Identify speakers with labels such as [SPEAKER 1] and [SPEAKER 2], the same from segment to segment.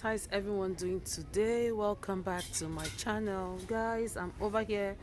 [SPEAKER 1] how's everyone doing today? Welcome back to my channel, guys. I'm over here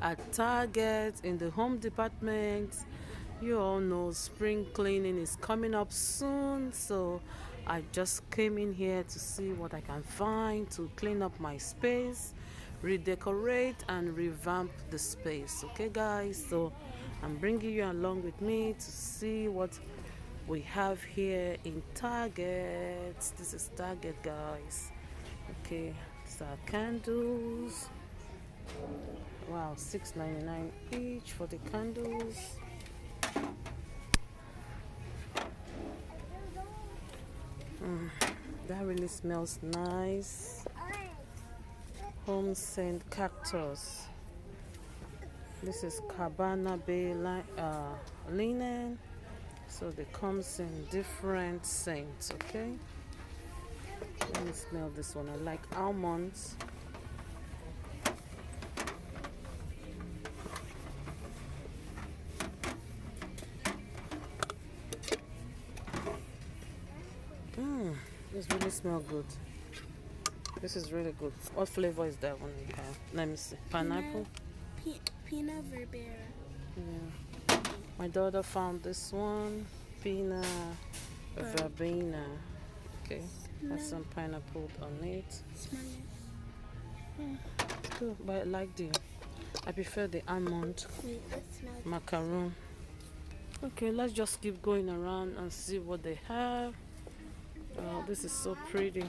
[SPEAKER 1] at Target in the home department. You all know spring cleaning is coming up soon, so I just came in here to see what I can find to clean up my space, redecorate and revamp the space. Okay guys, so I'm bringing you along with me to see what we have here in Target. This is Target, guys. Okay, these are candles. Wow, $6.99 each for the candles. That really smells nice. Home scent cactus. This is Cabana Bay linen. So they comes in different scents. Okay, let me smell this one. I like almonds. This really smells good. This is really good. What flavor is that one you have? Let me see. Pineapple?
[SPEAKER 2] Peanut verbena.
[SPEAKER 1] Yeah. My daughter found this one. Peanut verbena. Okay. Has some pineapple on it.
[SPEAKER 2] Smell it.
[SPEAKER 1] It's good, but I like I prefer the almond.
[SPEAKER 2] Wait, let's smell it.
[SPEAKER 1] Macaroon. Okay, let's just keep going around and see what they have. Oh, this is so pretty.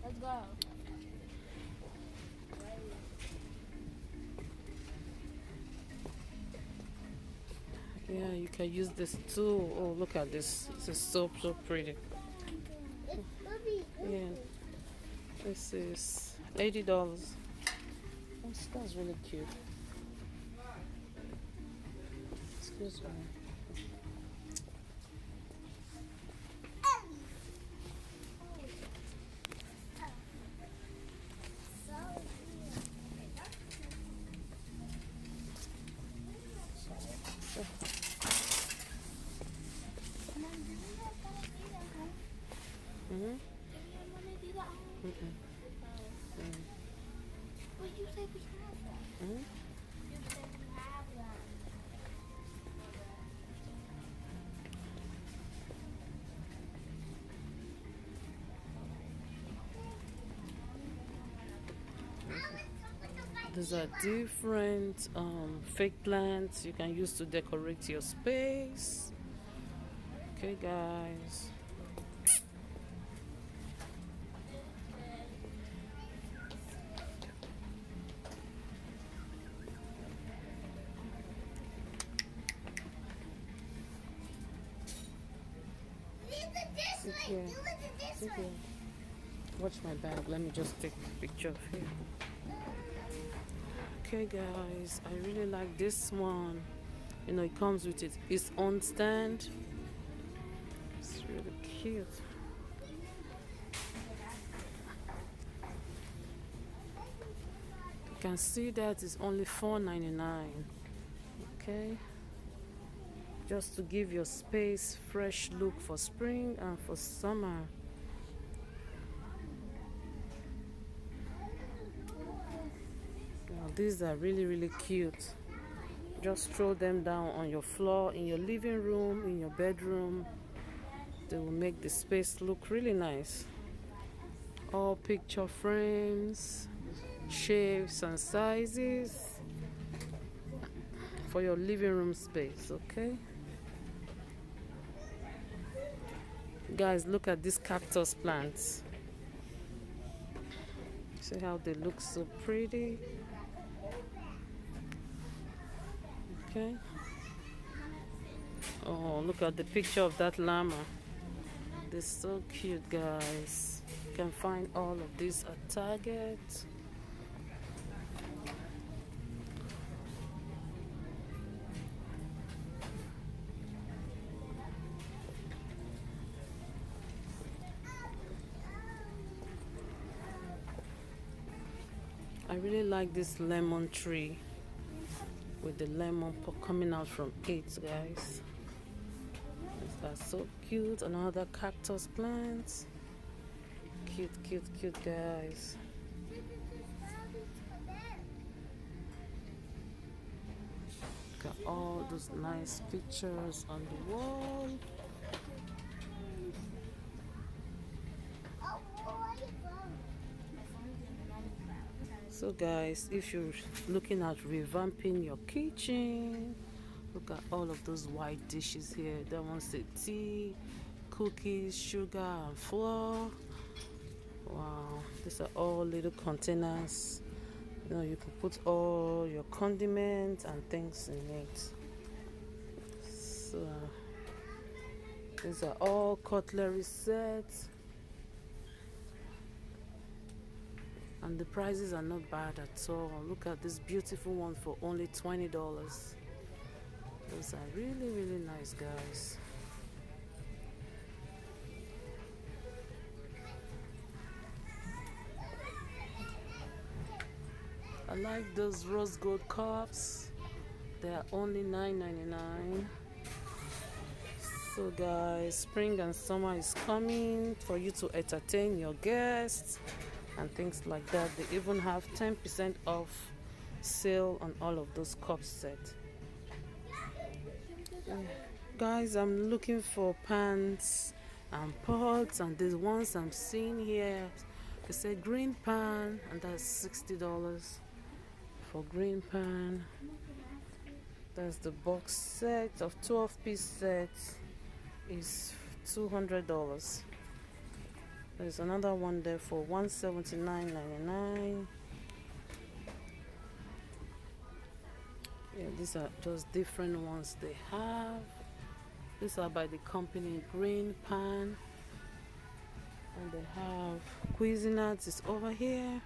[SPEAKER 2] Let's go.
[SPEAKER 1] Yeah, you can use this too. Oh, look at this. This is so pretty. Yeah. This is $80. That's really cute. Excuse me.
[SPEAKER 2] Well, you said we have that. You said we have that.
[SPEAKER 1] These are different fake plants you can use to decorate your space. Okay, guys. Sit here. Watch my bag. Let me just take a picture of here. Okay guys, I really like this one. You know, it comes with its own stand. It's really cute. You can see that it's only $4.99. Okay, just to give your space fresh look for spring and for summer. Now, these are really cute. Just throw them down on your floor, in your living room, in your bedroom. They will make the space look really nice. All picture frames, shapes and sizes for your living room space. Okay guys, look at these cactus plants. See how they look so pretty. Okay. Oh, look at the picture of that llama. They're so cute, guys. You can find all of these at Target. I really like this lemon tree with the lemon coming out from it, guys. That's so cute. Another cactus plant. cute, cute, cute, guys. Got all those nice pictures on the wall. So guys, if you're looking at revamping your kitchen, look at all of those white dishes here. That one's the tea, cookies, sugar, and flour. Wow, these are all little containers. You know, you can put all your condiments and things in it. So these are all cutlery sets, and the prices are not bad at all. Look at this beautiful one for only $20. Those are really, really nice, guys. I like those rose gold cups. They are only $9.99. So guys, spring and summer is coming for you to entertain your guests and things like that. They even have 10% off sale on all of those cup sets. Guys, I'm looking for pans and pots, and the ones I'm seeing here, it's a green pan, and that's $60 for green pan. That's the box set of 12-piece sets is $200. There's another one there for $179.99. Yeah, these are just different ones they have. These are by the company Green Pan, and they have Cuisinart is over here.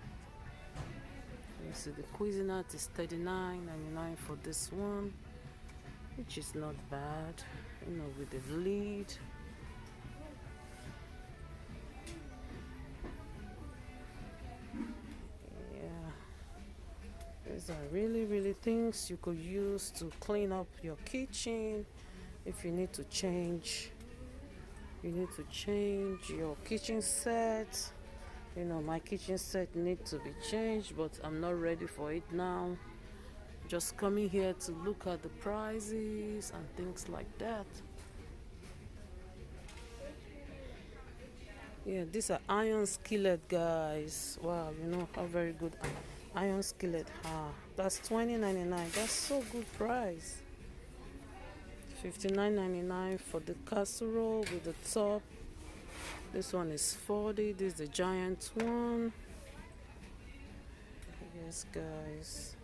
[SPEAKER 1] You see the Cuisinart is $39.99 for this one, which is not bad, you know, with the lid. Yeah, these are really, really things you could use to clean up your kitchen. If you need to change your kitchen set. You know, my kitchen set needs to be changed, but I'm not ready for it now. Just coming here to look at the prices and things like that. Yeah, these are iron skillet, guys. Wow, you know how very good iron skillet are. That's $20.99. That's so good price. $59.99 for the casserole with the top. This one is $40. This is the giant one. Yes, guys.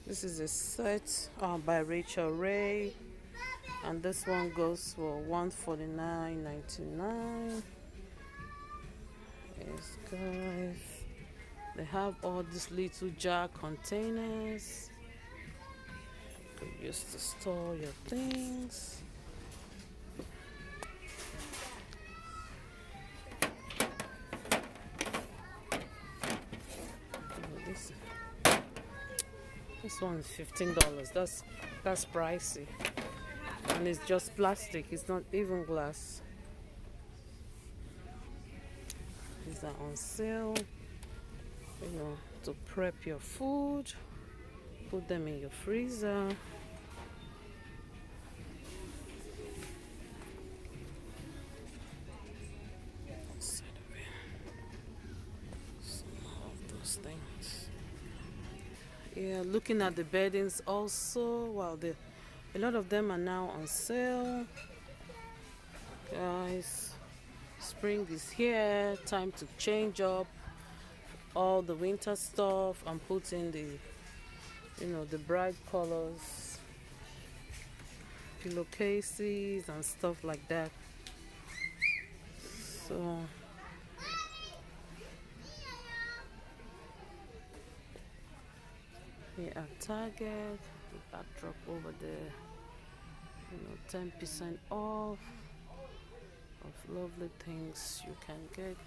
[SPEAKER 1] This is a set by Rachel Ray, and this one goes for $149.99. Yes, guys. They have all these little jar containers you could use to store your things. This one is $15. That's pricey, and it's just plastic. It's not even glass. These are on sale. You know, to prep your food, put them in your freezer. Some of those things. Yeah, looking at the beddings also. Wow, a lot of them are now on sale. Guys, spring is here. Time to change up all the winter stuff and put in the, you know, the bright colors, pillowcases and stuff like that. So here at Target, the backdrop over there, you know, 10% off of lovely things you can get.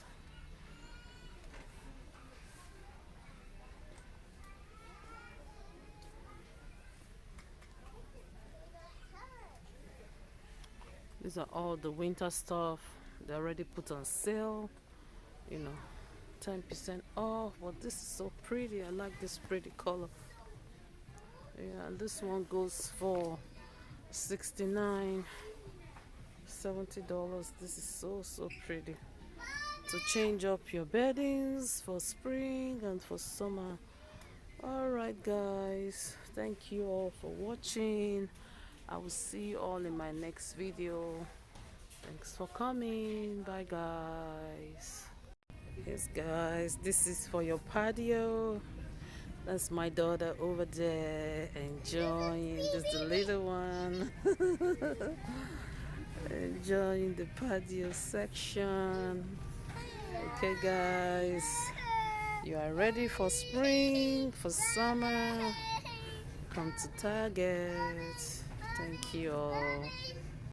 [SPEAKER 1] These are all the winter stuff. They already put on sale, you know, 10% off. But this is so pretty. I like this pretty color. Yeah, this one goes for 69 $70. This is so pretty to change up your beddings for spring and for summer. Alright guys, thank you all for watching. I will see you all in my next video. Thanks for coming. Bye guys. Yes guys, this is for your patio. That's my daughter over there enjoying. This is the little one. Enjoying the patio section. Okay guys, you are ready for spring, for summer. Come to Target. Thank you all.